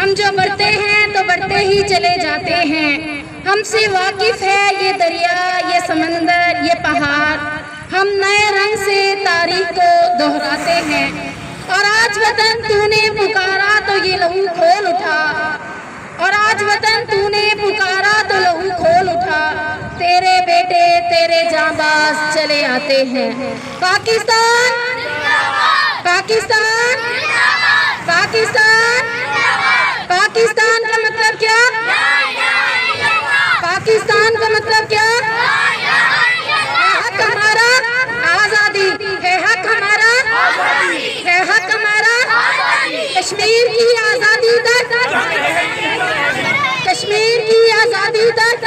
हम जो बढ़ते हैं तो बढ़ते ही चले जाते हैं। हमसे वाकिफ है ये दरिया, ये समंदर, ये पहाड़। हम नए रंग से तारीख को दोहराते हैं। और आज वतन तूने पुकारा तो ये लहू खोल उठा, और आज वतन तूने पुकारा तो लहू खोल उठा। तेरे बेटे तेरे जांबाज चले आते हैं। पाकिस्तान पाकिस्तान पाकिस्तान पाकिस्तान का मतलब क्या? पाकिस्तान का मतलब क्या? है हक हमारा आजादी, है हक हमारा, है हक हमारा कश्मीर की आजादी तक, कश्मीर की आजादी तक,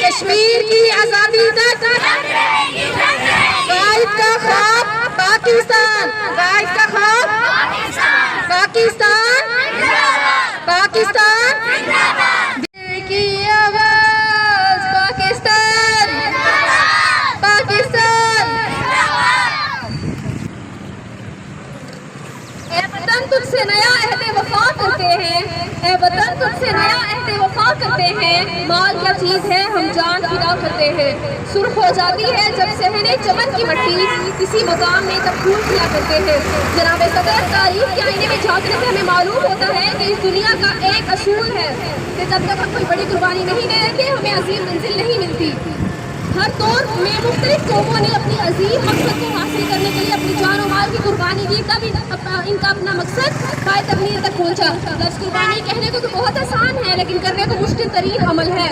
कश्मीर की आजादी तक। गाइड का ख्वाब पाकिस्तान, गाइड का ख्वाब पाकिस्तान, पाकिस्तान की आवाज पाकिस्तान, पाकिस्तान। ए वतन तुझसे नया अहद वफा करते हैं, ए वतन तुझसे नया अहद वफा करते हैं। माल क्या चीज है हम जान फिदा करते हैं। सुर्ख हो जाती है जब सहने चमन की मट्टी, किसी मकाम में तब फूल खिला करते हैं। जनाब सदर, तारीख के आईने में झांकने से हमें मालूम होता है कि इस दुनिया का एक असूल है कि जब तक हम कोई बड़ी कुर्बानी नहीं दे देते हमें अजीम मंजिल नहीं मिलती। हर दौर में मुख्तलिफ कौमों ने अपनी अजीम मकसद को हासिल करने के लिए अपनी जान और माल की कुर्बानी की, तब इनका अपना मकसद पाए तकमील तक पहुँचा। लफ्ज़ कुर्बानी कहने को तो बहुत आसान है, लेकिन करने को मुश्किल तरीन अमल है।